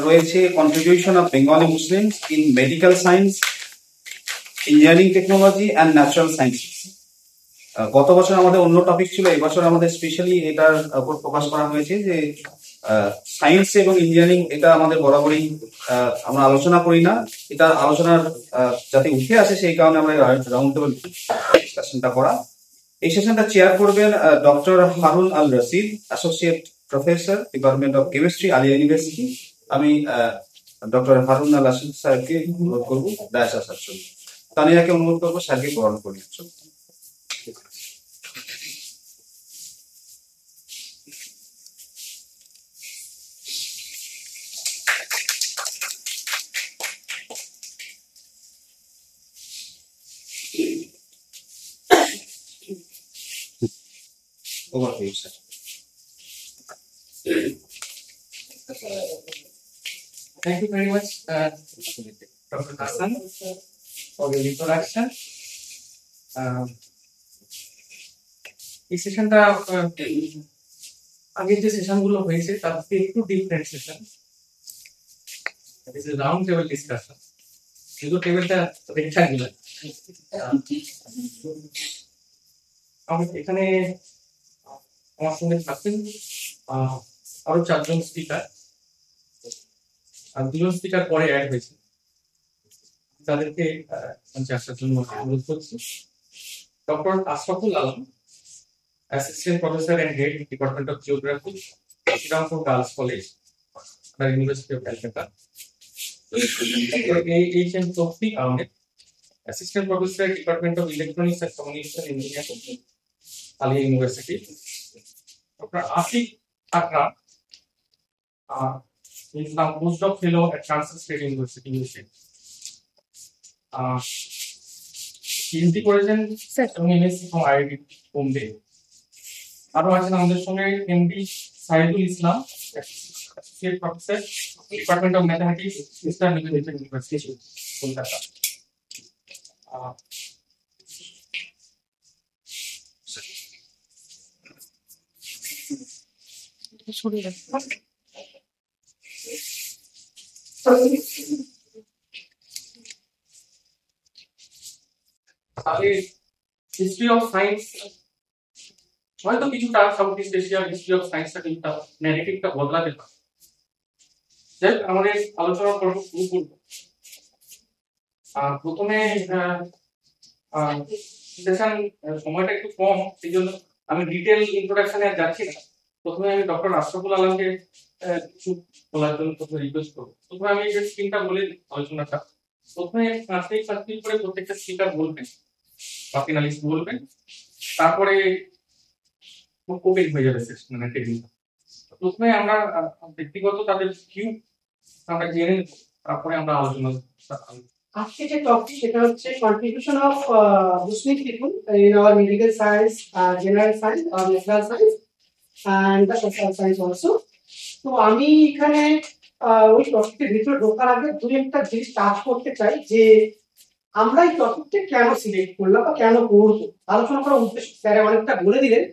রয়েছে contribution of Bengali Muslims in medical science, engineering technology and natural sciences. গত বছর আমাদের অন্য টপিক ছিল, এবছর আমাদের স্পেশালি এটার উপর ফোকাস করা হয়েছে যে সায়েন্স এবং ইঞ্জিনিয়ারিং এটা আমাদের বরাবরই আমরা আলোচনা করি না, এটা আলোচনার যাতে উঠে আসে সেই কারণে আমরা রাউন্ড টেবিল ডিসকাশনটা করা। এই সেশনটা চেয়ার করবেন doctor Harun Al Rashid, associate professor, department of chemistry, Aliah university. আমি ডক্টর হারুন আল রশিদ স্যারকে অনুরোধ করবো ডায়াস আসার জন্য। তানিয়াকে অনুরোধ করবো স্যারকে গ্রহণ করি। Over to you, sir. Thank you very much, Dr. Hassan, for your introduction. এই সেশনটা আগের যে সেশনগুলো হয়েছে তার থেকে একটু different session. This is round table discussion. শুধু টেবিলটা রেক্টাঙ্গুলার। এখানে আমার সঙ্গে থাকবেন আরো 4 জন স্পিকার, আর 2 জন স্পিকার পরে অ্যাড হয়েছে, তাদেরকে মঞ্চে আসার জন্য অনুরোধ করছি। Doctor Ashraful Alam, assistant professor and head department of geography, Serampore girls college, university of Calcutta. H M. Taufiq Ahmed, assistant professor department of electronics and communication engineering, Aliah university. Dr. Asif Akram, he is now postdoc fellow at Kansas State University, USA. PhD করেছেন এবং MSc from IIT Bombay। আরো আছেন আমাদের সঙ্গে MD Saidul Islam, associate professor, department of mathematics, eastern university, Kolkata. History of science হয়তো কিছুটা south east এশিয়ার history of সায়েন্সটা কিছুটা ন্যারেটিভটা বদলাতে পারে। যাই আমাদের আলোচনা পর্ব শুরু করব। প্রথমে সেশন সময়টা একটু কম, সেই জন্য আমি ডিটেল ইন্ট্রোডাকশনে যাচ্ছি না। প্রথমে আমি ডক্টর আশরাফুল আলমকে কিছু বলার জন্য প্রথমে রিকোয়েস্ট করবো। প্রথমে আমি যে স্ক্রিনটা বলে আলোচনাটা, প্রথমে 5 মিনিট করে প্রত্যেকটা স্পিকার বলবেন, বাকি নালিশ বলবেন, তারপরে ওপেন হয়ে যাবে সেশন, মানে টেবিল। প্রথমে আমরা ব্যক্তিগত তাদের ভিউ আমরা জেনে নেব, তারপরে আমরা আলোচনা। আজকে যে টপিক সেটা হচ্ছে contribution of Muslim people in our medical science, general science, natural science and the social science also. তো আমি এখানে ওই টপিকের ভিতরে ঢোকার আগে দুই একটা জিনিস টাচ করতে চাই যে আমরা এই টপিকটা কেন সিলেক্ট করলাম বা কেন করবো। আলোচনা করার উদ্দেশ্য স্যার অনেকটা বলে দিলেন,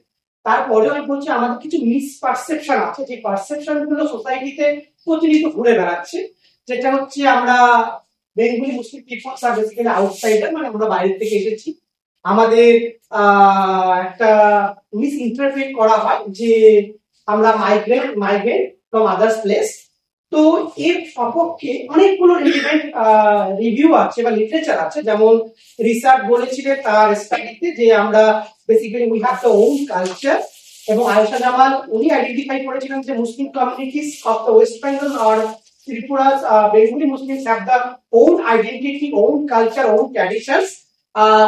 তারপরে আমি বলছি আমাদের কিছু মিসপারসেপশন আছে, যে পারসেপশন গুলো সোসাইটিতে প্রতিনিয়ত ঘুরে বেড়াচ্ছে। যেটা হচ্ছে আমরা বেঙ্গলি মুসলিম পিপলস আর বেসিক্যালি আউটসাইডার, মানে আমরা বাইরে থেকে এসেছি। আমাদের একটা মিস ইন্টারপ্রেট করা হয় যে আমরা মাইগ্রেট ফ্রম আদার্স প্লেস। তো এর সপক্ষে অনেকগুলো রিলেভেন্ট রিভিউ আছে বা লিটারেচার আছে, যেমন রিসার্চ বলেছিলেন তার স্টাডিতে যে আমরা basically we have the own culture, এবং আয়েশা জামাল উনি আইডেন্টিফাই করেছিলেন যে Muslim communities of the West Bengal আর ত্রিপুরা's Bengali Muslims have their own identity, own culture, own traditions.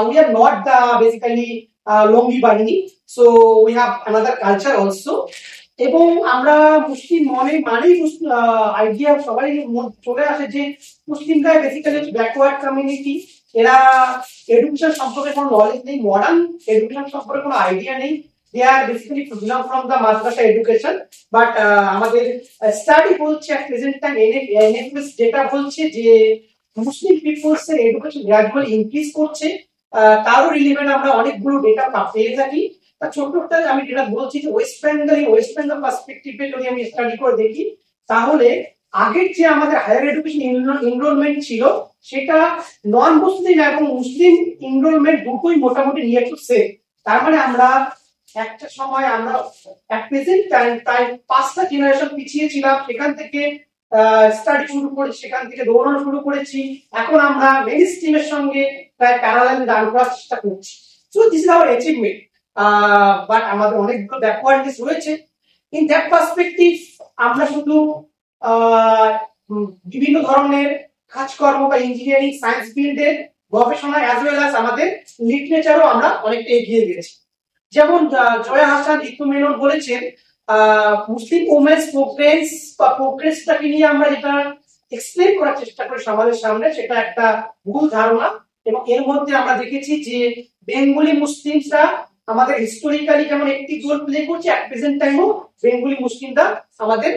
We are not the basically Longi Bahini, so we have another culture also. এবং আমরা মুসলিম মানেই idea সবাই চলে আসে যে মুসলিমরা বেসিক্যালি ব্যাকওয়ার্ড কমিউনিটি, এরা এডুকেশন সম্পর্কে কোনো নলেজ নেই, মডার্ন এডুকেশন সম্পর্কে কোনো আইডিয়া নেই। They are basically belong from the madrasa education, but আমাদের স্টাডি বলছে at present time NFS data বলছে যে মুসলিম পিপলস এর এডুকেশন গ্র্যাজুয়ালি ইনক্রিজ করছে। তারও রিলেভেন্ট আমরা অনেকগুলো ডেটা পেয়ে থাকি। তার ছোটটা আমি যেটা বলছি যে ওয়েস্ট বেঙ্গল পার্সপেক্টিভে যদি আমি স্টাডি করে দেখি, তাহলে আগের যে আমাদের হায়ার এডুকেশন এনরোলমেন্ট ছিল সেটা নন মুসলিম এবং মুসলিম এনরোলমেন্ট দুটোই মোটামুটি নিয়ে একটু সেম। তার মানে আমরা একটা সময় আমরা প্রেজেন্ট টাইম প্রায় 5টা জেনারেশন পিছিয়ে ছিলাম, সেখান থেকে স্টাডি শুরু করেছি, সেখান থেকে দৌড়ানো শুরু করেছি, এখন আমরা মেইন স্ট্রিমের সঙ্গে প্রায় প্যারালাল রান করার চেষ্টা করছি। So this is our achievement, but আমাদের অনেকগুলো ব্যাকওয়ার্ডনেস রয়েছে। ইন দ্যাট পার্সপেক্টিভ আমরা শুধু বিভিন্ন ধরনের কাজকর্ম বা ইঞ্জিনিয়ারিং সায়েন্স ফিল্ডের গবেষণা অ্যাজ ওয়েল অ্যাজ আমাদের লিটারেচারও আমরা অনেকটা এগিয়ে গেছি। যেমন জয়া হাসান ইকু মেনন বলেছেন মুসলিম ওমেন্স প্রোগ্রেস বা প্রোগ্রেসটাকে নিয়ে আমরা যেটা এক্সপ্লেন করার চেষ্টা করি সমাজের সামনে, সেটা একটা ভুল ধারণা। এবং এর মধ্যে আমরা দেখেছি যে বেঙ্গলি মুসলিমরা আমাদের হিস্টোরিক্যালি যেমন একটি রোল প্লে করছে, অ্যাট প্রেজেন্ট টাইমও বেঙ্গলি মুসলিমরা আমাদের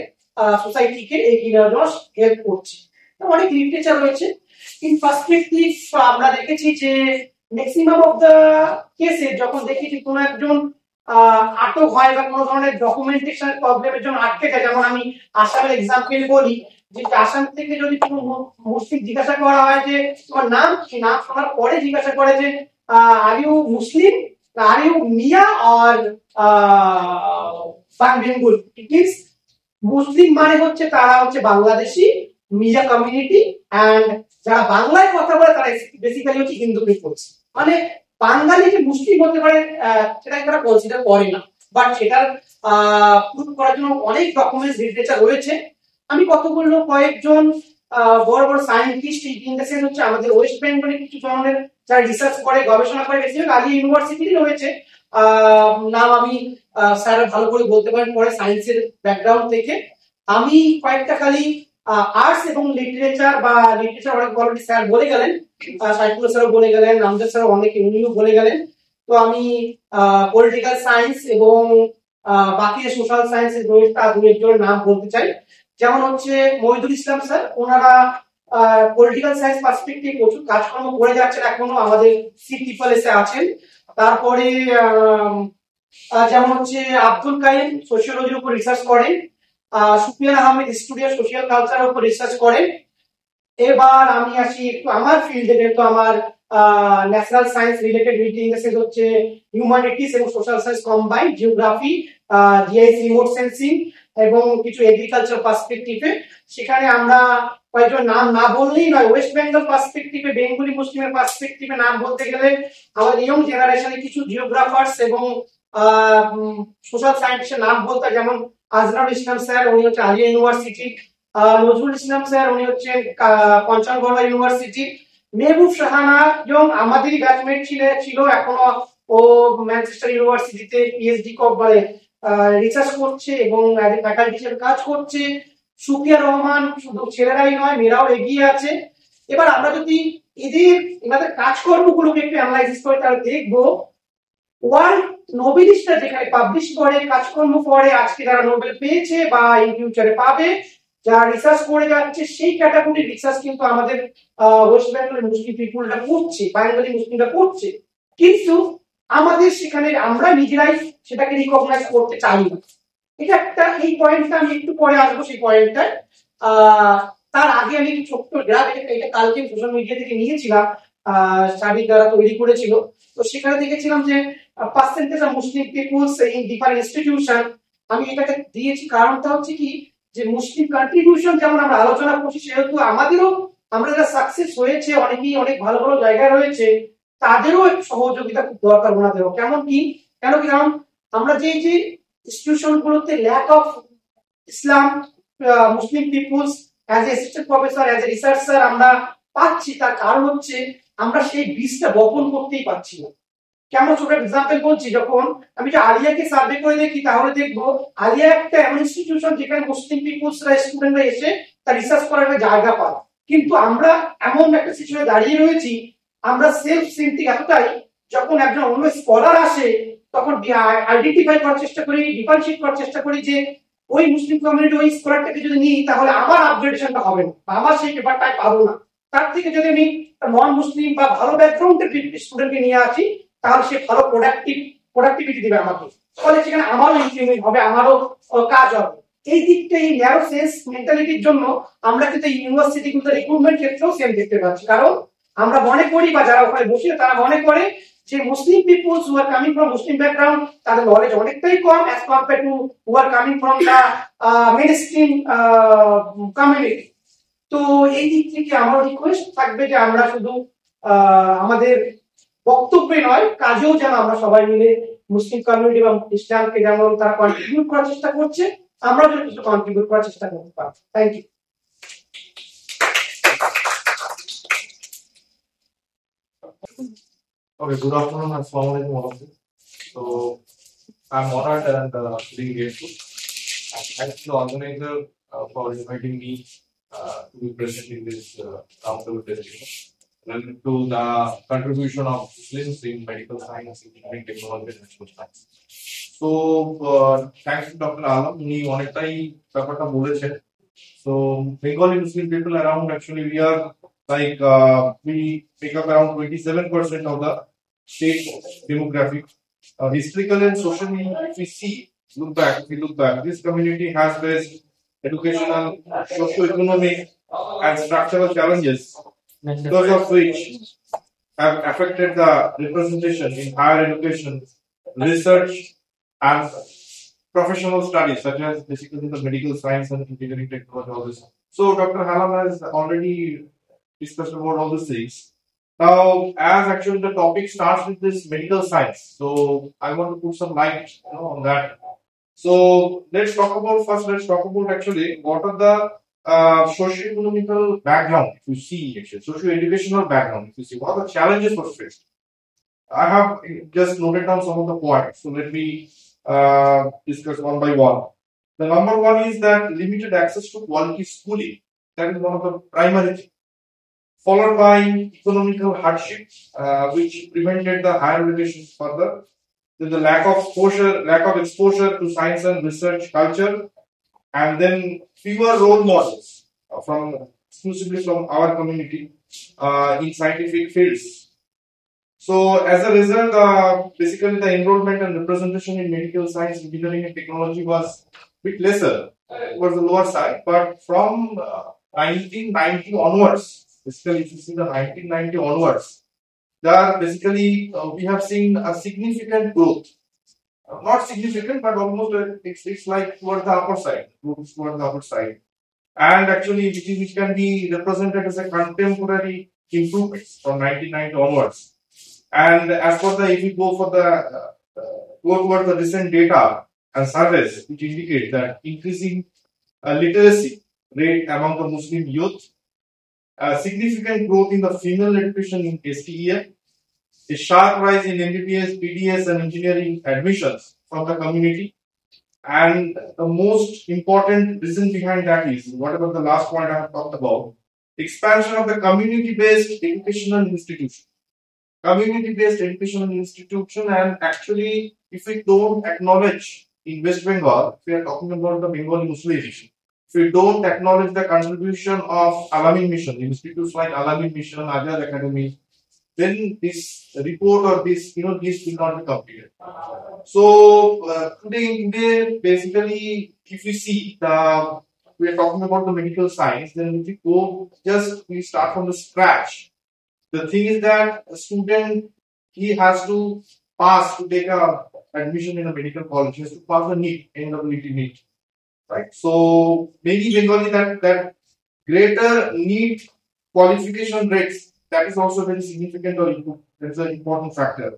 সোসাইটিকে এগিয়ে নেওয়ার জন্য হেল্প করছে। অনেক লিটারেচার রয়েছে। ইন পার্সপেক্টিভ আমরা দেখেছি যে ম্যাক্সিমাম অফ দ্য কেসে যখন দেখি যে কোনো একজন আটক হয় বা কোনো ধরনের ডকুমেন্টেশন প্রবলেমের জন্য আটকে যায়, যেমন আমি আসামের এক্সাম্পল বলি, যে আসাম থেকে যদি কোনো মুসলিম জিজ্ঞাসা করা হয় যে তোমার নাম কি, নাম শোনার পরে জিজ্ঞাসা করে যে are you Muslim, are you Miya আর বেঙ্গল, ইট মিনস মুসলিম মানে হচ্ছে তারা হচ্ছে বাংলাদেশি, মিয়া কমিউনিটি, এন্ড যারা বাংলায় কথা বলে তারা বেসিক্যালি হচ্ছে হিন্দু পিপলস। মানে বাঙালি যে মুসলিম হতে পারে সেটা তারা কনসিডার করে না, বাট সেটার প্রুফ করার জন্য অনেক ডকুমেন্টস লিটারেচার রয়েছে। আমি কথা বলবো কয়েকজন বড় বড় সায়েন্টিস্ট ইন দ্য সেন্স হচ্ছে আমাদের ওয়েস্ট বেঙ্গলে কিছু ধরনের যারা রিসার্চ করে গবেষণা করে, বেশিরভাগ আলিয়া ইউনিভার্সিটি রয়েছে। নাম আমি স্যার ভালো করে বলতে পারেন পরে সায়েন্সের ব্যাকগ্রাউন্ড থেকে। আমি কয়েকটা খালি আর্টস এবং লিটারেচার বা লিটারেচার অনেক অলরেডি স্যার বলে গেলেন, সাইকুল স্যারও বলে গেলেন, নামজাদ স্যার অনেক উনিও বলে গেলেন। তো আমি পলিটিক্যাল সায়েন্স এবং বাকি সোশ্যাল সায়েন্সের দুইজনের নাম বলতে চাই। যেমন হচ্ছে মহিদুল ইসলাম স্যার, ওনারা পলিটিক্যাল সায়েন্স পার্সপেক্টিভ প্রচুর কাজকর্ম করে যাচ্ছেন, এখনো আমাদের CEEPLS-এ আছেন। তারপরে যেমন হচ্ছে আব্দুল কাইম সোশিওলজির উপর রিসার্চ করেন, সুফিয়ান আহমেদ স্টুডিও সোশ্যাল কালচারের উপর রিসার্চ করেন। এবার আমি আসি একটু আমার ফিল্ডে, যেহেতু আমার ন্যাচারাল সায়েন্স রিলেটেড মিটিং হচ্ছে হিউম্যানিটিস এবং social science combined, geography, GIS, remote sensing এবং কিছু এগ্রিকালচার পার্সপেক্টিভে। সেখানে আমরা কয়েকজন নাম না বললেই নয়, ওয়েস্ট বেঙ্গল পার্সপেক্টিভে বেঙ্গলি মুসলিমের পার্সপেক্টিভে নাম বলতে গেলে আমাদের ইয়ং জেনারেশনে কিছু জিওগ্রাফার্স এবং সোশ্যাল সায়েন্টিস্টের নাম বলতে, যেমন আজরাউল ইসলাম স্যার, উনি হচ্ছে আলিয়া ইউনিভার্সিটি, নজরুল ইসলাম স্যার, উনি হচ্ছেন পঞ্চগড় ইউনিভার্সিটি, মেহবুব শাহানা এবং আমাদেরই ব্যাচমেট ছিল, এখনো ও ম্যানচেস্টার ইউনিভার্সিটিতে পিএইচডি মানে রিসার্চ করছে এবং ফ্যাকাল্টি হিসেবে কাজ করছে। সুফিয়া রহমান, শুধু ছেলেরাই নয় মেয়েরাও এগিয়ে আছে। এবার আমরা যদি এনাদের কাজকর্মগুলোকে একটু অ্যানালাইসিস করি তাহলে দেখবো ওয়ার্ল্ড নোবেলিস্টরা যেখানে পাবলিশ করে কাজকর্ম করে, আজকে যারা নোবেল পেয়েছে বা ইন ফিউচারে পাবে, যারা রিসার্চ করে যাচ্ছে, সেই ক্যাটাগরির রিসার্চ কিন্তু আমাদের ওয়েস্ট বেঙ্গলের মুসলিম পিপুলরা করছে, বেঙ্গলি মুসলিমরা করছে, কিন্তু আমাদের সেখানে আমরা নিজেরাই সেটাকে রিকগনাইজ করতে চাই না। এটা একটা, এই পয়েন্টটা আমি একটু পরে আসবো সেই পয়েন্টটা। তার আগে আমি ছোট্ট গ্রাফ, এটা কালকে সোশ্যাল মিডিয়া থেকে নিয়েছিলাম, স্টাডি দ্বারা তৈরি করেছিল। তো সেখানে দেখেছিলাম যে percentage of Muslim peoples in different institution. আমি এটাকে দিয়েছি কারণটা হচ্ছে কি, যে মুসলিম কন্ট্রিবিউশন যেমন আমরা আলোচনা করছি, সেহেতু আমাদেরও, আমরা যারা সাকসেস হয়েছে অনেকেই অনেক ভালো ভালো জায়গায় রয়েছে, তাদেরও একটু সহযোগিতা খুব দরকার ওনাদেরও। কারণ আমরা যে ইনস্টিটিউশন গুলোতে lack of Islam Muslim peoples as a assistant professor, as a researcher আমরা পাচ্ছি, তার কারণ হচ্ছে আমরা সেই বীজটা বপন করতেই পারছি না। কেমন ছোট এক্সাম্পল বলছি, যখন আমি যে আলিয়াকে সার্ভে করে দেখি তাহলে দেখবো আলিয়া একটা এমন ইনস্টিটিউশন যেখানে মুসলিম পিপুলসরা, স্টুডেন্টরা এসে তার রিসার্চ করার একটা জায়গা পায়, কিন্তু আমরা এমন একটা সিচুয়েশনে দাঁড়িয়ে রয়েছি, আমরা সেলফ সেন্ট্রিক এতটাই, যখন একজন অন্য স্কলার আসে তখন আইডেন্টিফাই করার চেষ্টা করি, ডিফারেন্সিয়েট করার চেষ্টা করি যে ওই মুসলিম কমিউনিটি ওই স্কলারটাকে যদি নিই তাহলে আমার আপগ্রেডেশনটা হবে না, আমার সেই পেপারটাই পাবো না। তার থেকে যদি আমি নন মুসলিম বা ভালো ব্যাকগ্রাউন্ডের স্টুডেন্টকে নিয়ে আসি তাহলে সে ভালো প্রোডাক্টিভিটি দিবে আমাকে, ফলে সেখানে আমারও ইনক্রিমেন্ট হবে, আমারও কাজ হবে। এই দিকটা এই ন্যারো সেন্স মেন্টালিটির জন্য আমরা কিন্তু ইউনিভার্সিটিগুলোতে রিক্রুটমেন্ট ক্ষেত্রেও সেম দেখতে পাচ্ছি। কারণ আমরা মনে করি বা যারা ওখানে বসে তারা মনে করে যে Muslim peoples who are coming from Muslim background তাদের নলেজ অনেকটাই কম as compare to who are coming from the mainstream community. তো এই দিক থেকে আমার রিকোয়েস্ট থাকবে যে আমরা শুধু আমাদের বক্তব্যে নয় কাজেও যেন আমরা সবাই মিলে মুসলিম কমিউনিটি এবং ইসলামকে যেমন তারা কন্ট্রিবিউট করার চেষ্টা করছে আমরা যেন কিছু কন্ট্রিবিউট করার চেষ্টা করতে পারি। Thank you. Okay, good afternoon. Assalamu alaikum all of you. So, I'm honored and being grateful. Thanks to the organizer for inviting me to be present in this roundtable discussion related to the contribution of Muslims in medical science, engineering, technology, and natural science. So, thanks to Dr. Alam, উনি অনেকটাই ব্যাপারটা বলেছেন। So, Bengali Muslim people around actually we are like we make up around 27% of the state demographic. Historically and socially, if we look back, this community has faced educational, socio-economic, and structural challenges, because of which have affected the representation in higher education, research, and professional studies, such as basically the medical science and engineering technology, all this. So, Dr. Halam has already discussed about all these things. Now, as actually the topic starts with this medical science, so I want to put some light on that. So, let's talk about actually what are the socio-economical background, if you see, actually, socio-educational background, if you see, what are the challenges for faced. I have just noted down some of the points, so let me discuss one by one. The number one is that limited access to quality schooling. That is one of the primary things. Followed by economical hardship, which prevented the higher education further. Then the lack of exposure to science and research culture, and then fewer role models exclusively from our community in scientific fields. So as a result, basically the enrollment and representation in medical science, engineering, and technology was a bit lesser. It was the lower side, but from 1990 onwards. Basically, if you see the 1990 onwards, there basically we have seen a significant growth. Not significant, but almost it's like towards the upper side, and actually which can be represented as a contemporary improvements from 1990 onwards. And as for the if we go towards the recent data and surveys, which indicate that increasing literacy rate among the Muslim youth, significant growth in the female education in STEM, a sharp rise in MBBS, PDS, and engineering admissions from the community, and the most important reason behind that is whatever the last point I have talked about: expansion of the community-based educational institution. Community-based educational institution, and actually, if we don't acknowledge in West Bengal, if we are talking about the Bengali Muslimization. If we don't acknowledge the contribution of Al-Amin Mission, institutes like Al-Amin Mission, Azad Academy, then this report or this will not be completed. So today, basically, if we see we are talking about the medical science, then if we start from the scratch. The thing is that a student, he has to pass to take a admission in a medical college. He has to pass the NEET, NEET NEET. Right. So maybe Bengali that greater NEET qualification rates, that is also very significant or that's an important factor.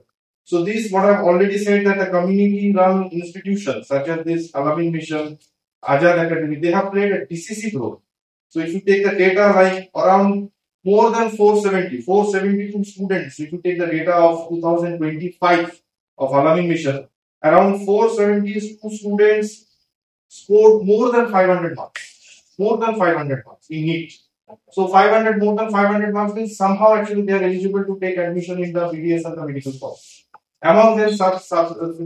So this what I've already said, that the community run institutions such as this Al-Amin Mission, Azad Academy, they have played a decisive role. So if you take the data like around more than 472 students, if you take the data of 2025 of Al-Amin Mission, around 472 students scored more than 500 marks in NEET. So more than 500 marks means somehow actually they are eligible to take admission in the BDS and the medical college. Among them,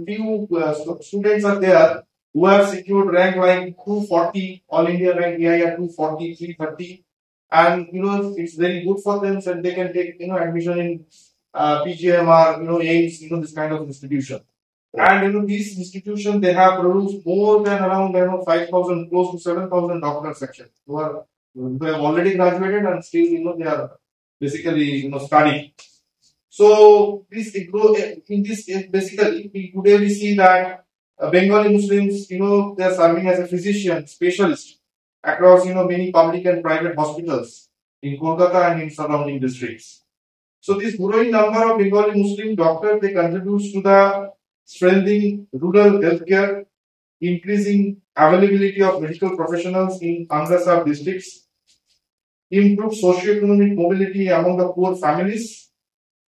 few students are there who have secured rank like 240, All India rank EIR 240, 330, and it's very good for them, so they can take admission in PGMR, AIMS, this kind of institution. And these institutions, they have produced more than around 5,000, close to 7,000 doctors actually, who have already graduated and still they are basically studying. So this in this basically today we see that Bengali Muslims they are serving as a physician specialist across many public and private hospitals in Kolkata and in surrounding districts. So this growing number of Bengali Muslim doctors, they contribute to the strengthening rural healthcare, increasing availability of medical professionals in underserved districts, improve socio-economic mobility among the poor families,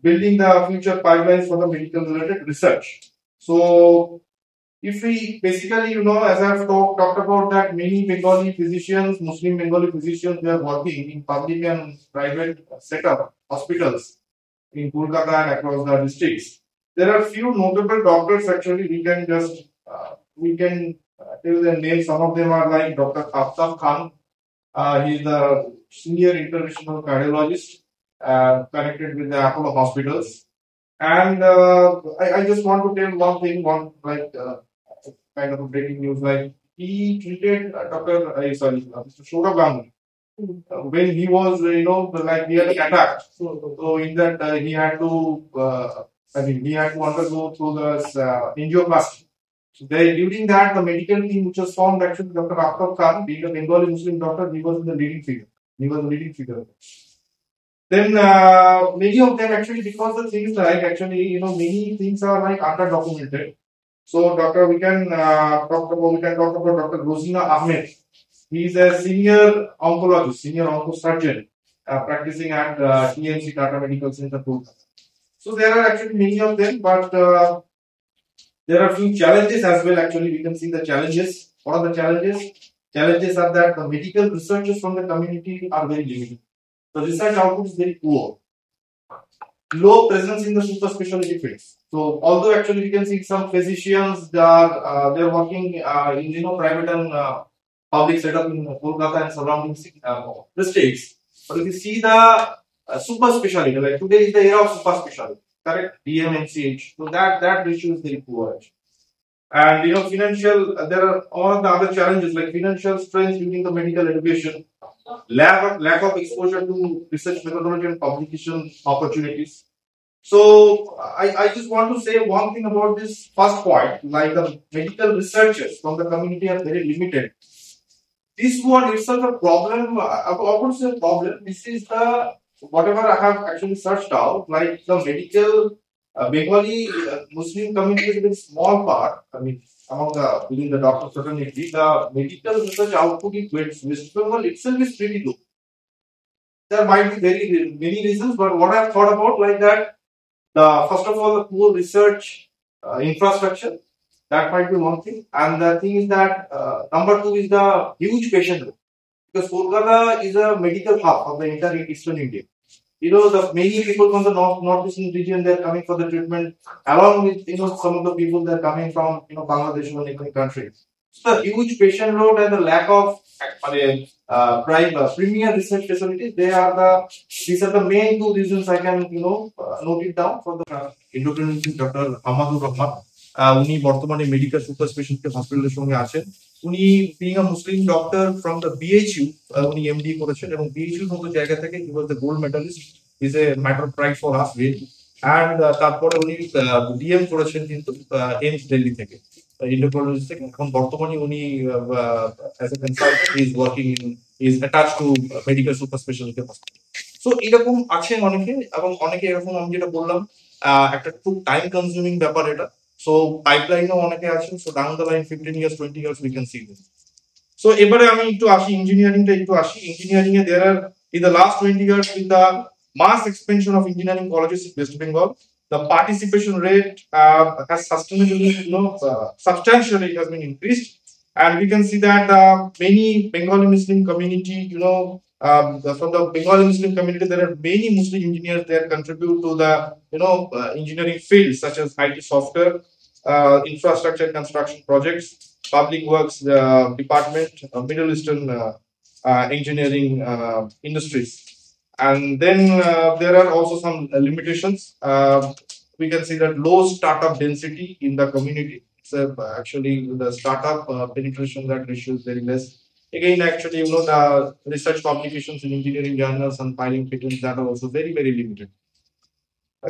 building the future pipelines for the medical related research. So if we basically, as I've talked about that many Bengali physicians, Muslim Bengali physicians, they are working in public and private setup hospitals in Kolkata and across the districts. There are few notable doctors actually. We can tell their names. Some of them are like Dr. Aftab Khan. He is the senior interventional cardiologist connected with the Apollo hospitals. And I just want to tell one thing, kind of breaking news. Like he treated Mr. Shourab Ganguly when he was, like he had an attack. So in that he had to, he had to undergo through the angioplasty. So during that, the medical team which was formed, actually Dr. Aftab Khan, being a Bengali Muslim doctor, he was the leading figure. He was the leading figure. Then many of them actually, because the things like actually, many things are like under documented. So we can talk about Dr. Rosina Ahmed. He is a senior oncologist, senior oncosurgeon, practicing at TMC Tata Medical Center, Kolkata. So there are actually many of them, but there are few challenges as well. Actually, we can see the challenges. What are the challenges? Challenges are that the medical researchers from the community are very limited. The research output is very poor. Low presence in the super specialty fields. So although actually we can see some physicians that they're working in private and public setup in Kolkata and surrounding districts, but if you see the super specialty, like today is the era of super specialty, correct? DM and CH. So that ratio is very poor. And financial, there are all the other challenges like financial strength during the medical education, lack of exposure to research methodology and publication opportunities. So I just want to say one thing about this first point, like the medical researchers from the community are very limited. This one itself a problem. I would say a problem. This is the whatever I have actually searched out, like the medical Bengali Muslim community is a very small part. I mean, within the doctor fraternity, the medical research output in West Bengal itself is pretty low. There might be many reasons, but what I've thought about like that, first of all, the poor research infrastructure, that might be one thing. And the thing is that number two is the huge patient load. Because Kolkata is a medical hub of the entire Eastern India. The many people from the northeastern region, they're coming for the treatment, along with some of the people that are coming from Bangladesh or neighboring countries. So the huge patient load and the lack of premier research facilities, these are the main two reasons I can note it down for the endocrinologist Dr. Hamadur Rahman. উনি বর্তমানে medical super speciality হসপিটালের সঙ্গে আছেন। উনি being a Muslim doctor from the BHU, উনি MD করেছেন এবং BHU মতো জায়গা থেকে he was the gold medalist, is a matter pride for us really. And তারপরে উনি ডিএম করেছেন কিন্তু এইমস দিল্লি থেকে, endocrinologist থেকে। এখন বর্তমানে উনি as a consultant is working is attach to medical super speciality hospital. So এরকম আছেন অনেকে, এবং অনেকে এরকম আমি যেটা বললাম একটা খুব টাইম কনজিউমিং ব্যাপার এটা। So pipeline অনেকে আছেন, so down the line 15 years 20 years we can see this. So এবারে আমি একটু আসি ইঞ্জিনিয়ারিংটা ইঞ্জিনিয়ারিং এ there are in the last 20 years with the mass expansion of engineering colleges in West Bengal, the participation rate has sustainably substantially has been increased, and we can see that many Bengali Muslim community from the Bengali Muslim community there are many Muslim engineers that contribute to the engineering fields such as IT software, infrastructure construction projects, public works department, Middle Eastern engineering industries. And then there are also some limitations. we can see that low startup density in the community. So actually the startup penetration that ratio is very less. Again, actually, the research publications in engineering journals and filing patents that are also very, very limited.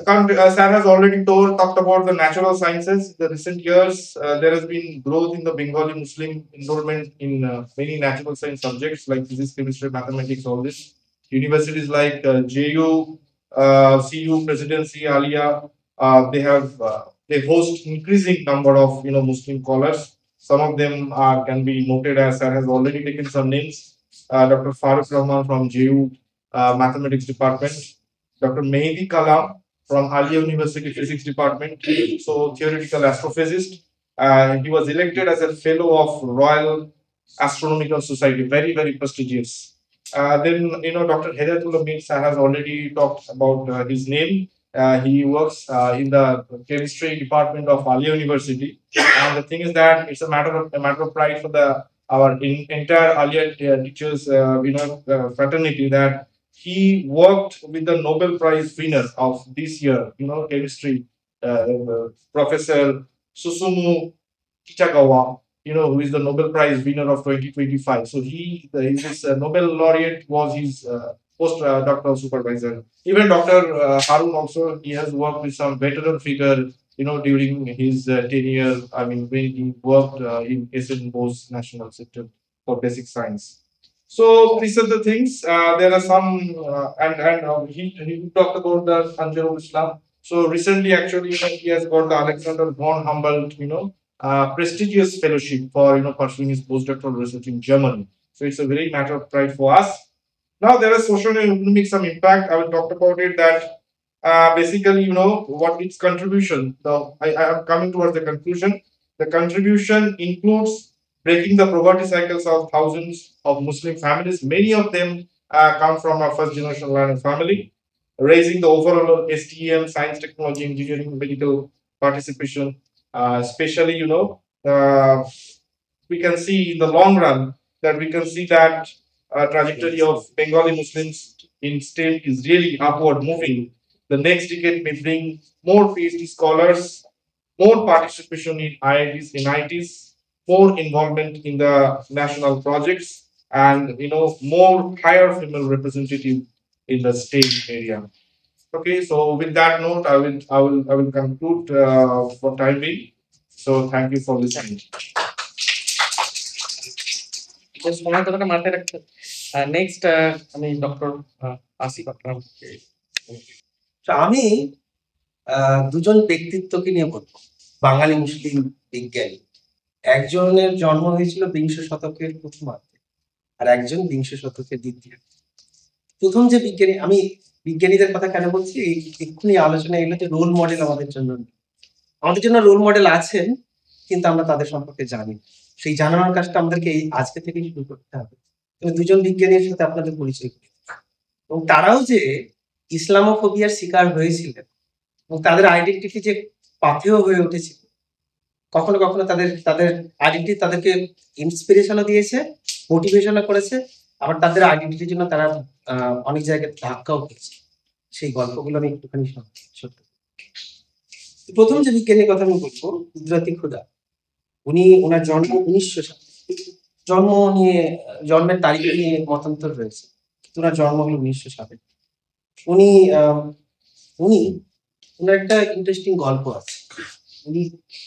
Sam has already talked about the natural sciences. In the recent years, there has been growth in the Bengali Muslim enrollment in many natural science subjects like physics, chemistry, mathematics, all this. Universities like JU, CU, Presidency, Alia, they host increasing number of Muslim scholars. Some of them can be noted as Sir has already taken some names. Dr. Farooq Rahman from JU Mathematics Department, Dr. Mehdi Kalam from Alia University Physics Department, so theoretical astrophysicist. He was elected as a fellow of Royal Astronomical Society, very, very prestigious. Then, Dr. Hedayatullah Mir has already talked about his name. He works in the chemistry department of Alia University. And the thing is that it's a matter of pride for our entire Alia teachers, fraternity, that he worked with the Nobel Prize winner of this year, chemistry, Professor Susumu Kitagawa, who is the Nobel Prize winner of 2025. So his Nobel laureate was his postdoctoral supervisor. Even Dr. Harun also, he has worked with some veteran figure, during his tenure. I mean, when he worked in SN Bose National Center for Basic Science. So these are the things. There are some, he talked about the Anjarul Islam. So recently, actually, he has got the Alexander von Humboldt, prestigious fellowship for pursuing his postdoctoral research in Germany. So it's a very matter of pride for us. Now there is social and economic some impact. I will talk about it. That basically, what its contribution. So I am coming towards the conclusion. The contribution includes breaking the poverty cycles of thousands of Muslim families. Many of them come from a first generation learner family, raising the overall STEM, science, technology, engineering, medical participation. Especially, we can see in the long run that trajectory of Bengali Muslims in STEM is really upward moving. The next decade may bring more PhD scholars, more participation in IITs, NITs, more involvement in the national projects, and more higher female representative in the state area. Okay, so with that note, I will conclude for time being. So thank you for listening. সময় কথাটা মাথায় রাখতে next আমি doctor Asif আকরাম। আমি দুজন ব্যক্তিত্বকে নিয়ে বলবো, বাঙালি মুসলিম বিজ্ঞানী। একজনের জন্ম হয়েছিল বিংশ শতকের প্রথমার্ধে, আর একজন বিংশ শতকের দ্বিতীয়। প্রথম যে বিজ্ঞানী, আমি বিজ্ঞানীদের কথা কেন বলছি, এক্ষুনি আলোচনা এলো যে রোল মডেল আমাদের জন্য রোল মডেল আছেন, কিন্তু আমরা তাদের সম্পর্কে জানি। সেই জানানোর কাজটা আমাদেরকে আজকে থেকেই শুরু করতে হবে। তবে দুজন বিজ্ঞানীর সাথে আপনাদের পরিচয় করি, এবং তারাও যে ইসলামোফোবিয়ার শিকার হয়েছিলেন এবং তাদের আইডেন্টিটি যে পাথেয় হয়ে উঠেছিল। কখনো কখনো তাদের আইডেন্টিটি তাদেরকে ইন্সপিরেশনও দিয়েছে, মোটিভেশনও করেছে, আবার তাদের আইডেন্টিটির জন্য তারা অনেক জায়গায় ধাক্কাও পেয়েছে। সেই গল্পগুলো আমি একটুখানি ছোট্ট। প্রথম যে বিজ্ঞানীর কথা আমি বলবো, কুদরতি খুদা। ওনার জন্ম 1900 সালে। জন্মের তারিখ নিয়ে মতান্তর রয়েছে, ওনার জন্ম হলো 1900 সালে। ওনার একটা ইন্টারেস্টিং গল্প আছে। উনি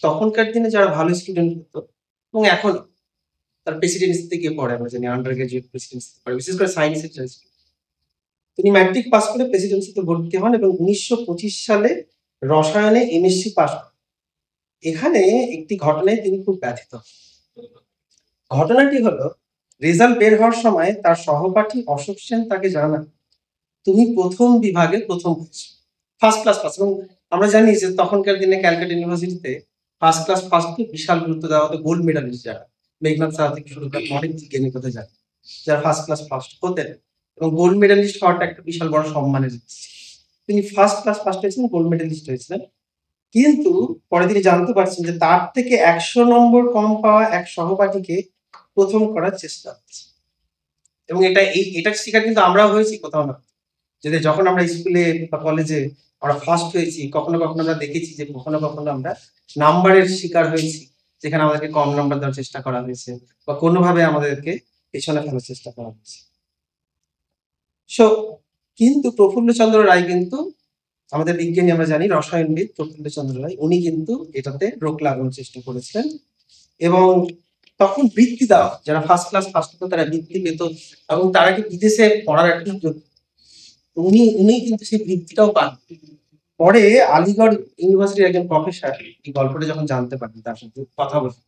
তখনকার দিনে যারা ভালো স্টুডেন্ট হতো, এবং এখনো তার প্রেসিডেন্সিতে গিয়ে পড়ে, আমরা জানি আন্ডার গ্রাজুয়েট প্রেসিডেন্সিতে পড়ে, বিশেষ করে সায়েন্সের জন্য। তিনি ম্যাট্রিক পাস করে প্রেসিডেন্সিতে ভর্তি হন এবং 1925 সালে রসায়নে এমএসসি পাস করেন। এখানে একটি ঘটনায় তিনি খুব ব্যথিত। ঘটনাটি হলো, রেজাল্ট বের হওয়ার সময় তার সহপাঠী অশোক সেন তাকে জানান, তুমি প্রথম বিভাগে প্রথম হয়েছ, ফার্স্ট ক্লাস পাস। এবং আমরা জানি যে তখনকার দিনে ক্যালকাটা ইউনিভার্সিটিতে ফার্স্ট ক্লাস পাসকে বিশাল গুরুত্ব দেওয়া হতো। গোল্ড মেডালিস্ট যারা, মেঘনাথ সাহা থেকে শুরু করে অনেক বিজ্ঞানীর কথা জানি, যারা ফার্স্ট ক্লাস ফার্স্ট হতেন, এবং গোল্ড মেডালিস্ট হওয়াটা একটা বিশাল বড় সম্মানের জিনিস। তিনি ফার্স্ট ক্লাস ফার্স্ট হয়েছিলেন, গোল্ড মেডালিস্ট হয়েছিলেন। কিন্তু পরে তিনি জানতে পারছেন যে তার থেকে 100 নম্বর কম পাওয়া এক সহপাঠীকে প্রথম করার চেষ্টা হচ্ছে, এবং এটার শিকার কিন্তু আমরাও হয়েছি কোথাও না। যদি যখন আমরা স্কুলে বা কলেজে আমরা ফার্স্ট হয়েছি, কখনো কখনো আমরা দেখেছি যে কখনো কখনো আমরা নাম্বারের শিকার হয়েছি, যেখানে আমাদেরকে কম নাম্বার দেওয়ার চেষ্টা করা হয়েছে বা কোনোভাবে আমাদেরকে পেছনে ফেলার চেষ্টা করা হয়েছে। সো কিন্তু প্রফুল্লচন্দ্র রায় কিন্তু আমাদের বিজ্ঞানী, আমরা জানি রসায়নবিদ প্রফুল্লচন্দ্র রায়, উনি কিন্তু এটাতে রোক লাগানোর চেষ্টা করেছিলেন এবং তখন বৃত্তি দেওয়া, যারা ফার্স্ট ক্লাস ফার্স্ট হতো তারা বৃত্তি পেত এবং তারা কি বিদেশে পড়ার একটা সুযোগ, উনি উনি কিন্তু সেই বৃত্তিটাও পান। পরে আলিগড় ইউনিভার্সিটির একজন প্রফেসর এই গল্পটা যখন জানতে পারেন, তার সাথে কথা বলে,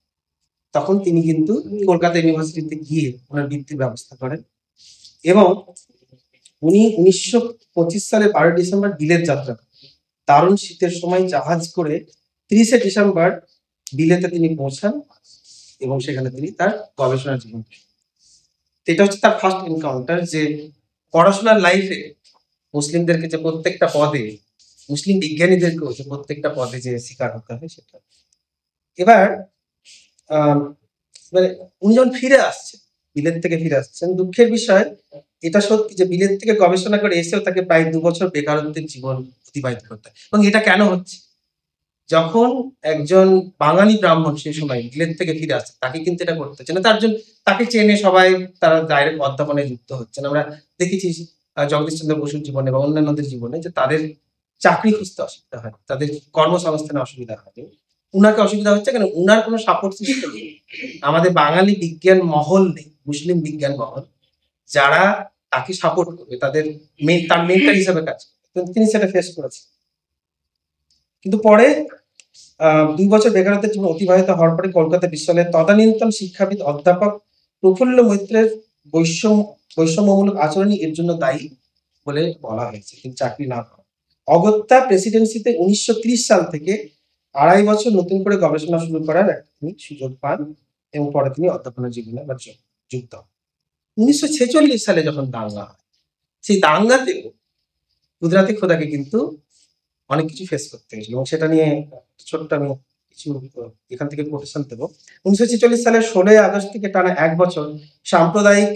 তখন তিনি কিন্তু কলকাতা ইউনিভার্সিটিতে গিয়ে ওনার বৃত্তির ব্যবস্থা করেন এবং উনি 1925 সালে 12 ডিসেম্বর বিলেত যাত্রা করেন। দারুণ শীতের সময় জাহাজ করে 30 ডিসেম্বর বিলেতে তিনি পৌঁছান এবং সেখানে তিনি তার গবেষণার জীবন শুরু করেন। এটা হচ্ছে তার ফার্স্ট এনকাউন্টার, যে পড়াশোনার লাইফে মুসলিমদেরকে যে প্রত্যেকটা পদে, মুসলিম বিজ্ঞানীদেরকেও যে প্রত্যেকটা পদে যে শিকার হতে হয় সেটা। এবার মানে উনি যখন ফিরে আসছেন, বিলেত থেকে ফিরে আসছেন, দুঃখের বিষয় এটা সত্যি যে বিলেত থেকে গবেষণা করে এসেও তাকে প্রায় 2 বছর বেকারত্বের জীবন অতিবাহিত করতে হয়। এবং এটা কেন হচ্ছে? যখন একজন বাঙালি ব্রাহ্মণ সেই সময় বিলেত থেকে ফিরে আসছে, তাকে কিন্তু এটা করতে হচ্ছে না। তার জন্য তাকে চেনে সবাই, তারা ডাইরেক্ট অধ্যাপনায় যুক্ত হচ্ছেন। আমরা দেখেছি জগদীশ চন্দ্র বসুর জীবনে বা অন্যান্যদের জীবনে যে তাদের চাকরি খুঁজতে অসুবিধা হয়, তাদের কর্মসংস্থানে অসুবিধা হয়। উনাকে অসুবিধা হচ্ছে কেন? উনার কোনো সাপোর্ট সিস্টেম নেই, আমাদের বাঙালি বিজ্ঞান মহল নেই, মুসলিম বিজ্ঞান মহল যারা তাকে সাপোর্ট করবে, তাদের তার মেন্টর হিসেবে কাজ করবে। কিন্তু তিনি সেটা ফেস করেছেন। কিন্তু পরে 2 বছর বেকারত্বের জীবন অতিবাহিত হওয়ার পরে কলকাতা বিশ্ববিদ্যালয়ের তদানীন্তন শিক্ষাবিদ অধ্যাপক প্রফুল্ল মৈত্রের বৈষম্যমূলক আচরণই এর জন্য দায়ী বলে বলা হয়েছে। তিনি চাকরি না পান। অগত্যা প্রেসিডেন্সিতে 1930 সাল থেকে 2.5 বছর নতুন করে গবেষণা শুরু করার একটা তিনি সুযোগ পান এবং পরে তিনি অধ্যাপনা জীবনে আবার যুক্ত হন। 1946 সালে যখন দাঙ্গা হয়, সেই দাঙ্গাতেও গুজরাতি খোদাকে কিন্তু অনেক কিছু ফেস করতে হয়েছিল এবং সেটা নিয়ে ছোট্ট আমি কিছু এখান থেকে কোটেশন দেবো। 1946 সালের 16 আগস্ট থেকে টানা 1 বছর সাম্প্রদায়িক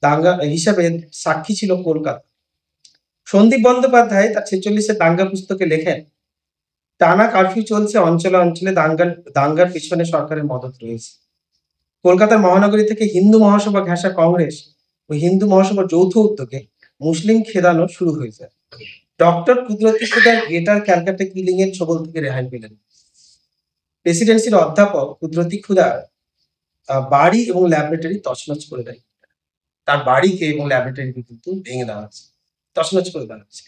দাঙ্গা হিসাবে সাক্ষী ছিল কলকাতা। সন্দীপ বন্দ্যোপাধ্যায় তার 46-এর দাঙ্গা পুস্তকে লেখেন, টানা কারফিউ চলছে, অঞ্চলে অঞ্চলে দাঙ্গার পিছনে সরকারের মদত রয়েছে। কলকাতার মহানগরী থেকে হিন্দু মহাসভা ঘেঁষা কংগ্রেস ও হিন্দু মহাসভার যৌথ উদ্যোগে মুসলিম খেদানো শুরু হয়েছে। ডক্টর কুদরতি খুদার গ্রেটার ক্যালকাটা কিলিং এর ছবল থেকে রেহাই পেলেন। প্রেসিডেন্সির অধ্যাপক কুদরতি খুদার বাড়ি এবং ল্যাবরেটরি তছনছ করে দেয়। তার বাড়িকে এবং ল্যাবরেটরিকে কিন্তু ভেঙে দেওয়া হচ্ছে, তছনছ করে দেওয়া হচ্ছে।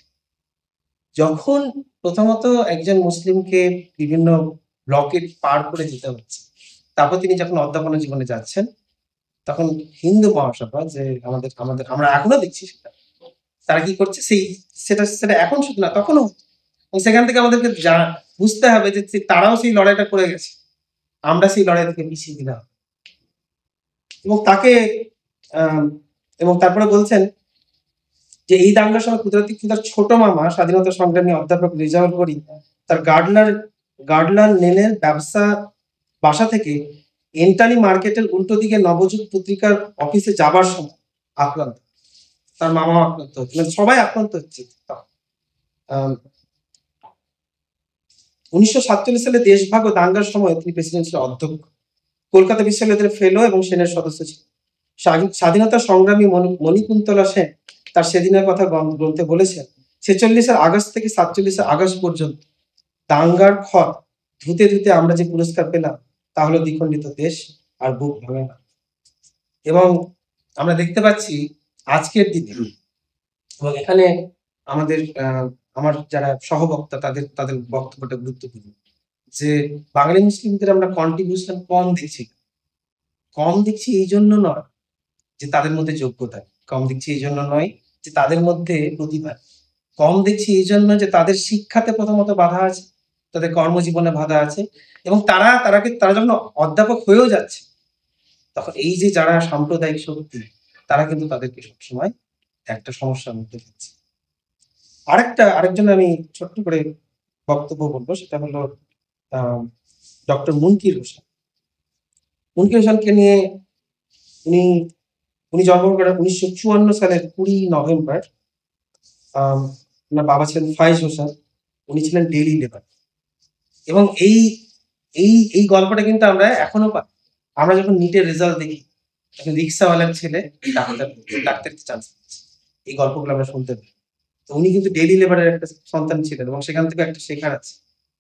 যখন প্রথমত একজন মুসলিমকে বিভিন্ন ব্লকে পার করে যেতে হচ্ছে, তারপর তিনি যখন অধ্যাপনা জীবনে যাচ্ছেন, তখন হিন্দু মহাসভা, যে আমরা এখনো দেখছি সেটা, তারা কি করছে, সেটা এখন শুধু না, তখনও। সেখান থেকে আমাদেরকে বুঝতে হবে যে তারাও সেই লড়াইটা করে গেছে, আমরা সেই লড়াই থেকে পিছিয়ে দিলাম। এবং তারপরে বলছেন যে এই দাঙ্গার সময় কুদরতি খুদার ছোট মামা স্বাধীনতা সংগ্রামী অধ্যাপক রেজাউল করিম তার গার্ডলার লেনের বাসা থেকে এন্টালি মার্কেটের উল্টো দিকে নবযুগ পত্রিকার অফিসে যাবার সময় আক্রান্ত, তার মামা আক্রান্ত হচ্ছে, মানে সবাই আক্রান্ত হচ্ছে। 1947 সালে দেশভাগ ও দাঙ্গার সময় তিনি প্রেসিডেন্সির অধ্যক্ষ, কলকাতা বিশ্ববিদ্যালয়ের ফেলো এবং সেনের সদস্য ছিলেন। স্বাধীনতা সংগ্রামী মণিকুন্তলা সেন তার সেদিনের কথা গ্রন্থে বলেছেন, 46-এর আগস্ট থেকে 47-এর আগস্ট পর্যন্ত দাঙ্গার ক্ষত ধুতে ধুতে আমরা যে পুরস্কার পেলাম তা হলো দ্বিখণ্ডিত দেশ আর বুক ভাঙে না। এবং আমরা দেখতে পাচ্ছি আজকের দিনে, এবং এখানে আমার যারা সহবক্তা তাদের বক্তব্যটা গুরুত্বপূর্ণ, যে বাঙালি মুসলিমদের আমরা কন্ট্রিবিউশন কম দেখছি এই জন্য নয় যে তাদের মধ্যে যোগ্যতা, কম দেখছি এই জন্য নয় যে তাদের মধ্যে প্রতিভা, কম দেখছি এই জন্য যে তাদের শিক্ষাতে প্রথমত বাধা আছে, তাদের কর্মজীবনে বাধা আছে, এবং তারা যখন অধ্যাপক হয়েও যাচ্ছে, তখন এই যে যারা সাম্প্রদায়িক শক্তি, তারা কিন্তু তাদেরকে সবসময় একটা সমস্যার মধ্যে ফেলছে। আরেকজন আমি ছোট্ট করে বক্তব্য বলবো, সেটা হলো ডক্টর মুনকির হোসেনকে নিয়ে। উনি জন্মগ্রহণ করেন 1954 সালের 20 নভেম্বর ওনার বাবা ছিলেন ফাইজ হোসেন, উনি ছিলেন ডেইলি লেবার। এবং এই এই এই গল্পটা কিন্তু আমরা এখনো পাই। আমরা যখন নিটের রেজাল্ট দেখি, একটা রিক্সাওয়ালার ছেলে ডাক্তারিতে চান্স পাচ্ছে, এই গল্পগুলো আমরা শুনতে পাই। তো উনি কিন্তু ডেইলি লেবারের একটা সন্তান ছিলেন এবং সেখান থেকে একটা শেখার আছে।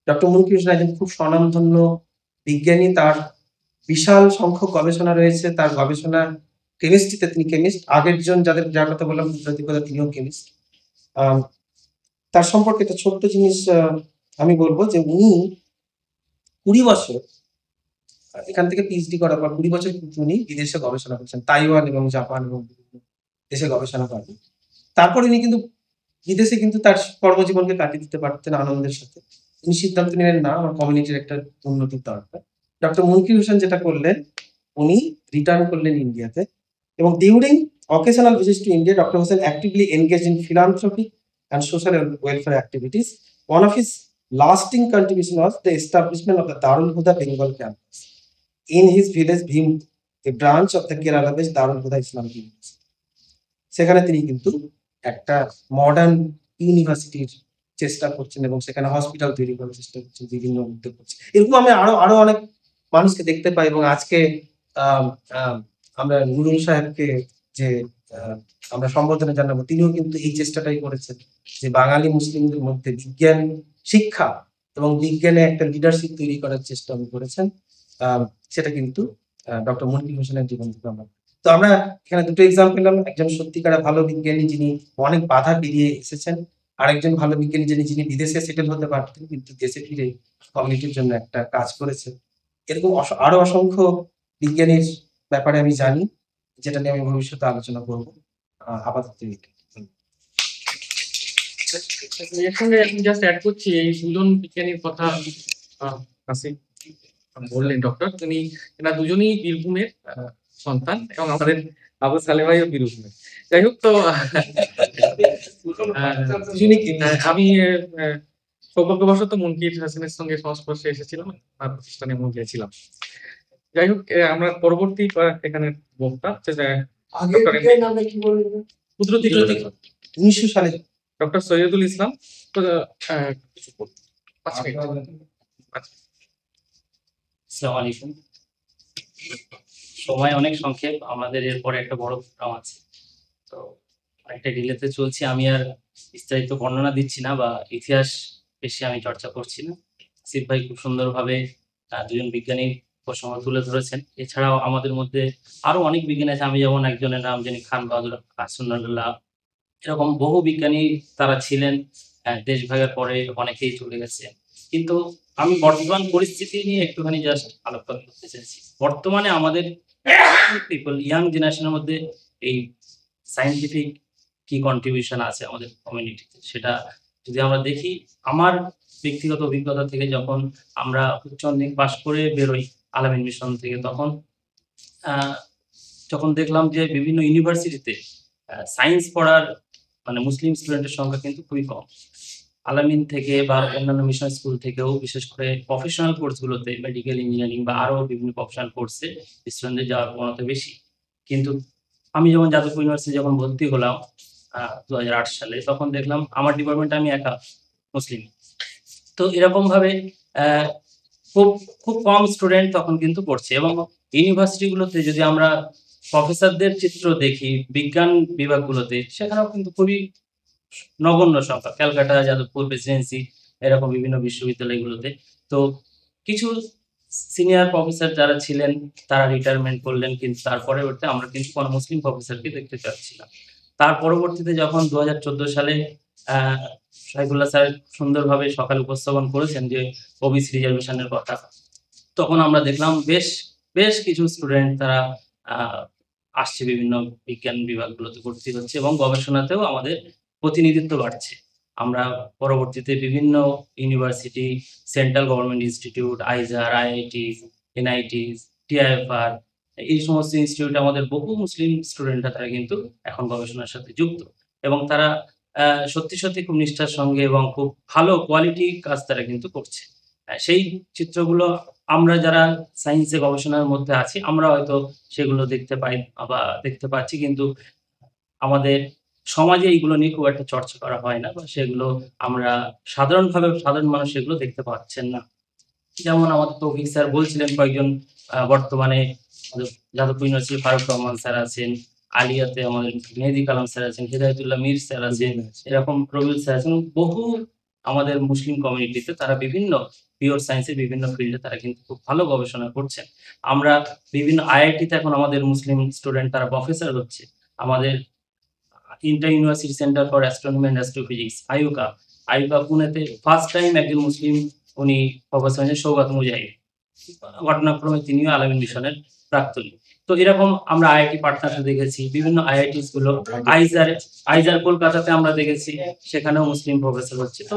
ডক্টর মুনকির হোসেন একজন খুব স্বনামধন্য বিজ্ঞানী, তার বিশাল সংখ্যক গবেষণা রয়েছে। তার গবেষণা কেমিস্ট্রিতে, তিনি কেমিস্ট। আগের জন যার কথা বললাম প্রতীকদা, তিনিও কেমিস্ট। তার সম্পর্কে একটা ছোট্ট জিনিস আমি বলবো যে উনি 20 বছর এখান থেকে পিএইচডি করার পর 20 বছর কিন্তু উনি বিদেশে গবেষণা করছেন, তাইওয়ান এবং জাপান এবং বিভিন্ন দেশে গবেষণা করেন। তারপর উনি কিন্তু বিদেশে কিন্তু তার কর্মজীবনকে কাটিয়ে দিতে পারতেন আনন্দের সাথে। উনি সিদ্ধান্ত নিলেন না, আমার কমিউনিটির একটা উন্নতির দরকার। ডক্টর মুনকির হোসেন যেটা করলেন, উনি রিটার্ন করলেন ইন্ডিয়াতে, এবং during occasional visits to India, Dr. Hussain actively engaged in philanthropic and social welfare activities. One of his lasting contribution was the establishment of the Darul Huda Bengal campus in his village Bhim, a branch of the Kerala-based Darul Huda Islamic University. সেখানে তিনি কিন্তু একটা modern ইউনিভার্সিটির চেষ্টা করছেন এবং সেখানে hospital তৈরি করার চেষ্টা করছেন, বিভিন্ন উদ্যোগ করছেন। এরকম আমি আরো অনেক মানুষকে দেখতে পাই। এবং আজকে আমরা নুরুল সাহেবকে যে আমরা সম্বোধনা জানাবো, তিনিও কিন্তু এই চেষ্টাটাই করেছেন যে বাঙালি মুসলিমদের মধ্যে বিজ্ঞান শিক্ষা এবং বিজ্ঞানে একটা লিডারশিপ তৈরি করার চেষ্টা উনি করেছেন। সেটা কিন্তু ডক্টর মুনকির হোসেনের জীবন থেকে আমরা। তো আমরা এখানে দুটো এক্সাম্পল পেলাম, একজন সত্যিকার ভালো বিজ্ঞানী যিনি অনেক বাধা পেরিয়ে এসেছেন, আরেকজন ভালো বিজ্ঞানী যিনি বিদেশে সেটেল হতে পারতেন কিন্তু দেশে ফিরে কমিউনিটির জন্য একটা কাজ করেছেন। এরকম আরো অসংখ্য বিজ্ঞানীর ব্যাপারে আমি জানি, যেটা নিয়ে আমি ভবিষ্যতে আলোচনা করবো। আপাতত এর সঙ্গে আমি জাস্ট অ্যাড করছি, এই দুজন বিজ্ঞানীর কথা বললেন ডক্টর, তিনি এরা দুজনই বীরভূমের সন্তান এবং আমাদের আবু সালেহ ভাইও বীরভূমের। যাই হোক, তো আমি সৌভাগ্যবশত মুনকির হোসেনের সঙ্গে সংস্পর্শে এসেছিলাম, তার প্রতিষ্ঠানে গিয়েছিলাম। যাই হোক, আমরা পরবর্তী এখানে বক্তা কুদরতি 1900 সালে ডক্টর সৈয়দুল ইসলাম। আসসালামু আলাইকুম। সময় অনেক সংক্ষেপ, আমাদের এরপরে একটা বড় প্রোগ্রাম আছে, তো একটা ডিলেতে চলছি। আমি আর বিস্তারিত বর্ণনা দিচ্ছি না বা ইতিহাস বেশি আমি চর্চা করছি না। আসিফ ভাই খুব সুন্দরভাবে দুজন বিজ্ঞানী প্রসঙ্গ তুলে ধরেছেন। এছাড়াও আমাদের মধ্যে আরো অনেক বিজ্ঞানী আছে। আমি যেমন একজনের নাম জানি, খান বাহাদুর হাসানুল্লাহ। এরকম বহু বিজ্ঞানী তারা ছিলেন। দেশভাগের পরে অনেকেই চলে গেছে। কিন্তু আমি বর্তমান পরিস্থিতি নিয়ে একটুখানি জাস্ট আলোকপাত করতে চাইছি। বর্তমানে আমাদের পিপল, ইয়াং জেনারেশনের মধ্যে এই সায়েন্টিফিক কি কন্ট্রিবিউশন আছে আমাদের কমিউনিটিতে, সেটা যদি আমরা দেখি, আমার ব্যক্তিগত অভিজ্ঞতা থেকে যখন আমরা উচ্চ মাধ্যমিক পাশ করে বেরোই আলামিন মিশন থেকে, যখন দেখলাম যে বিভিন্ন ইউনিভার্সিটিতে সায়েন্স পড়ার মানে মুসলিম স্টুডেন্টের সংখ্যা কিন্তু খুবই কম। আলামিন থেকে বা অন্যান্য মিশন স্কুল থেকেও বিশেষ করে প্রফেশনাল কোর্সগুলোতে, মেডিকেল ইঞ্জিনিয়ারিং বা আরো বিভিন্ন প্রফেশনাল কোর্সে স্টুডেন্টদের যাওয়ার প্রবণতা বেশি। কিন্তু আমি যখন যাদবপুর ইউনিভার্সিটি যখন ভর্তি হলাম 2008 সালে, তখন দেখলাম আমার ডিপার্টমেন্টে আমি একা মুসলিম। তো এরকম ভাবে খুব কম স্টুডেন্ট তখন কিন্তু পড়ছে। এবং ইউনিভার্সিটিগুলোতে যদি আমরা প্রফেসরদের চিত্র দেখি, বিজ্ঞান বিভাগগুলোতে, সেখানেও কিন্তু খুবই নগণ্য সংখ্যা। ক্যালকাটা, যাদবপুর, প্রেসিডেন্সি, এরকম বিভিন্ন বিশ্ববিদ্যালয়গুলোতে। তো কিছু সিনিয়র প্রফেসর যারা ছিলেন তারা রিটায়ারমেন্ট করলেন, কিন্তু তারপরে আমরা কিন্তু কোনো মুসলিম প্রফেসরকে দেখতে পাচ্ছি না। তার পরবর্তীতে যখন 2014 সালে শাইখুল্লাহ স্যার সুন্দরভাবে সকালে উপস্থাপন করেছেন যে ওবিসি রিজার্ভেশনের কথা, তখন আমরা দেখলাম বেশ কিছু স্টুডেন্ট তারা আসছে, বিভিন্ন বিজ্ঞান বিভাগগুলোতে ভর্তি হচ্ছে এবং গবেষণাতেও আমাদের প্রতিনিধিত্ব বাড়ছে। আমরা পরবর্তীতে বিভিন্ন university, central government institute, IISER, IIT, NIT, TIFR, এই সমস্ত ইনস্টিটিউটে আমাদের বহু মুসলিম স্টুডেন্টরা তারা কিন্তু এখন গবেষণার সাথে যুক্ত এবং তারা সত্যি খুব নিষ্ঠার সঙ্গে এবং খুব ভালো কোয়ালিটি কাজ তারা কিন্তু করছে। সেই চিত্রগুলো আমরা যারা সায়েন্সে গবেষণার মধ্যে আছি আমরা হয়তো সেগুলো দেখতে পাই বা দেখতে পাচ্ছি, কিন্তু আমাদের সমাজে এইগুলো নিয়ে খুব একটা চর্চা করা হয় না, বা সেগুলো আমরা সাধারণ মানুষ সেগুলো দেখতে পাচ্ছেন না। যেমন আমাদের তৌফিক স্যার বলছিলেন কয়েকজন বর্তমানে যাদবপুর ইউনিভার্সিটি ফারুক রহমান স্যার আছেন, আলিয়াতে আমাদের মেহেদী কালাম স্যার আছেন, হেদায়তুল্লাহ মীর স্যার আছেন, এরকম রবিউল স্যার আছেন। বহু আমাদের মুসলিম কমিউনিটিতে তারা বিভিন্ন পিওর সায়েন্সের বিভিন্ন ফিল্ডে তারা কিন্তু খুব ভালো গবেষণা করছেন। আমরা বিভিন্ন আইআইটিতে এখন আমাদের মুসলিম স্টুডেন্ট তারা প্রফেসর হচ্ছে। আমাদের inter university centre for astronomy and astrophysics IUCAA পুনেতে ফার্স্ট টাইম একজন মুসলিম উনি প্রফেসর হয়েছেন, সৌগাত মুজাহিদ। ঘটনাক্রমে তিনিও আলামিন মিশনের প্রাক্তনী। তো এরকম আমরা আইআইটি পাটনাতে দেখেছি, বিভিন্ন আইআইটিস গুলো, আইজার কলকাতাতে আমরা দেখেছি, সেখানেও মুসলিম প্রফেসর হচ্ছে। তো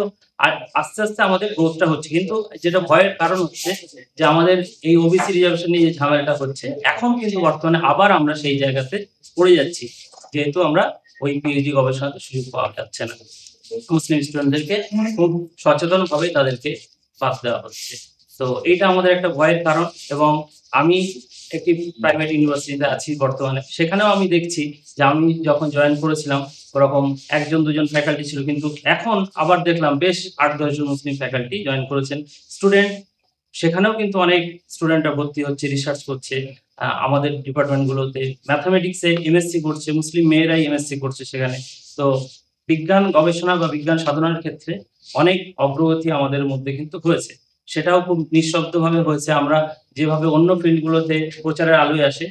আস্তে আস্তে আমাদের গ্রোথটা হচ্ছে, কিন্তু যেটা ভয়ের কারণ হচ্ছে যে আমাদের এই ওবিসি রিজার্ভেশন নিয়ে যে ঝামেলাটা হচ্ছে, এখন কিন্তু বর্তমানে আবার আমরা সেই জায়গাতে পড়ে যাচ্ছি, যেহেতু আমরা ওই পিএইচডি গবেষণাতে সুযোগ পাওয়া যাচ্ছে না। মুসলিম স্টুডেন্টদেরকে খুব সচেতন ভাবে তাদেরকে বাদ দেওয়া হচ্ছে। তো এটা আমাদের একটা ভয়ের কারণ। এবং আমি একটি প্রাইভেট ইউনিভার্সিটিতে আছি বর্তমানে, সেখানেও আমি দেখছি যে আমি যখন জয়েন করেছিলাম ওরকম 1-2 জন ফ্যাকাল্টি ছিল, কিন্তু এখন আবার দেখলাম বেশ 8-10 জন মুসলিম ফ্যাকাল্টি জয়েন করেছেন। স্টুডেন্ট সেখানেও কিন্তু অনেক স্টুডেন্টরা ভর্তি হচ্ছে, রিসার্চ করছে। আমাদের ডিপার্টমেন্টগুলোতে ম্যাথামেটিক্সে এমএসসি করছে, মুসলিম মেয়েরাই এমএসসি করছে সেখানে। তো বিজ্ঞান গবেষণা বা বিজ্ঞান সাধনার ক্ষেত্রে অনেক অগ্রগতি আমাদের মধ্যে কিন্তু হয়েছে। সেটাও খুব নিঃশব্দভাবে হয়েছে। আমরা যেভাবে অন্য ফিল্ডগুলোতে প্রচারের আলোয় আসে,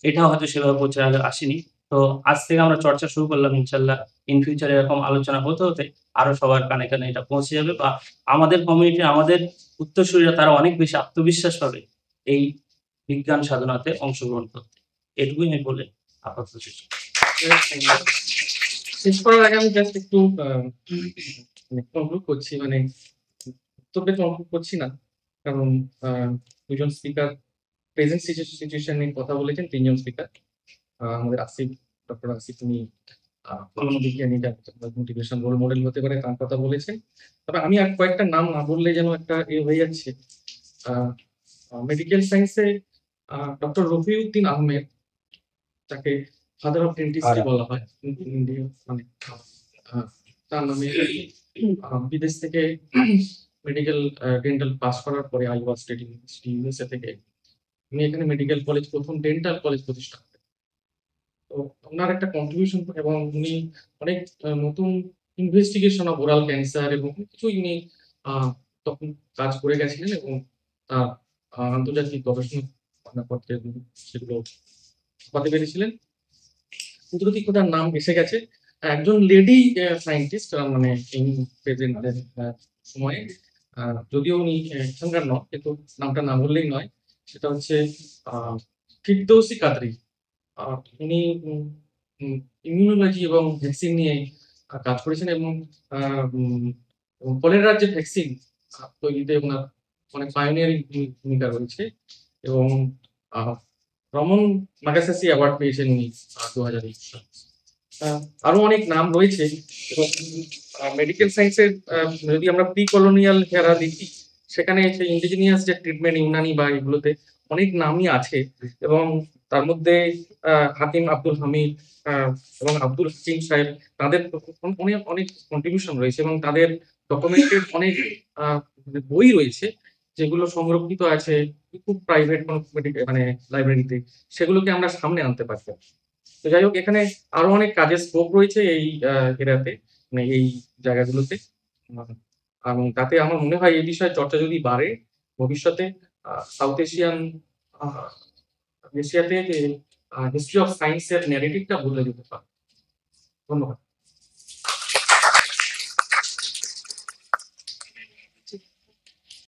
এটাও হয়তো সেভাবে প্রচারের আলোয় আসেনি। তো আজ থেকে আমরা চর্চা শুরু করলাম, ইনশাল্লাহ ইন ফিউচারে এরকম আলোচনা হতে হতে আরো সবার কানে কানে এটা পৌঁছে যাবে, বা আমাদের কমিউনিটি, আমাদের উত্তরসূরিরা তারা অনেক বেশি আত্মবিশ্বাস পাবে এই বিজ্ঞান সাধনাতে অংশগ্রহণ করতে। এটুকুই আমি বলে আপাতত শেষ করছি। শেষ করার আগে আমি জাস্ট একটু কনক্লুড করছি, মানে বক্তব্যে কনক্লুড করছি না, কারণ দুজন স্পিকার প্রেজেন্ট সিচুয়েশন নিয়ে কথা বলেছেন। 3জন স্পিকার, আমাদের ডক্টর আসিফ, তিনি পুরনো বিজ্ঞানী, মোটিভেশন রোল মডেল হতে পারে, তার কথা বলেছেন। তবে আমি আর কয়েকটা নাম না বললে যেন একটা হয়ে যাচ্ছে। মেডিকেল সায়েন্সে ডক্টর রফিউদ্দিন আহমেদ, যাকে ফাদার অফ ডেন্টিস্ট্রি বলা হয়, মানে তার নামে বিদেশ থেকে মেডিকেল ডেন্টাল পাস করার পরে আইওয়া স্টেট ইউনিভার্সিটি ইউএসএ থেকে উনি এখানে মেডিকেল কলেজ, প্রথম ডেন্টাল কলেজ প্রতিষ্ঠা করেন। তো ওনার একটা কন্ট্রিবিউশন, এবং উনি অনেক নতুন ইনভেস্টিগেশন অফ ওরাল ক্যান্সার এবং কিছু উনি তখন কাজ করে গেছিলেন, এবং আন্তর্জাতিক গবেষণা পত্রে সেগুলো ছাপাতে পেরেছিলেন। কুদরতি খোদার নাম এসে গেছে। একজন লেডি সায়েন্টিস্ট, মানে এই প্রেজেন্ট সময়ে, যদিও উনি এখানকার নয়, কিন্তু নামটা না বললেই নয়, সেটা হচ্ছে ফিরদৌসী কাদরি। উনি ইমিউনোলজি এবং ভ্যাকসিন নিয়ে কাজ করেছেন, এবং কলেরার যে ভ্যাকসিন তৈরিতে ওনার অনেক পায়োনিয়ারিং ভূমিকা রয়েছে। এবং রমন মাগাসাসি অ্যাওয়ার্ড পেয়েছেন উনি 2021 সালে। আরো অনেক নাম রয়েছে। এবং মেডিকেল সায়েন্সের যদি আমরা প্রি কলোনিয়াল এরা দেখি, সেখানে ইন্ডিজিনিয়াস যে ট্রিটমেন্ট, ইউনানি বা এগুলোতে অনেক নামই আছে। এবং তার মধ্যে হাকিম আব্দুল হামিদ এবং আব্দুল হাকিম সাহেব, তাদের অনেক কন্ট্রিবিউশন রয়েছে, এবং তাদের ডকুমেন্টেড অনেক বই রয়েছে, যেগুলো সংরক্ষিত আছে খুব প্রাইভেট কোনো মানে লাইব্রেরিতে, সেগুলোকে আমরা সামনে আনতে পারতাম। তো যাই হোক, এখানে আরো অনেক কাজের স্কোপ রয়েছে এই এরাতে, মানে এই জায়গাগুলোতে। এবং তাতে আমার মনে হয় এই বিষয়ে চর্চা যদি বাড়ে, ভবিষ্যতে সাউথ এশিয়াতে যে হিস্ট্রি অফ সায়েন্সের ন্যারেটিভটা বদলে যেতে পারে। ধন্যবাদ।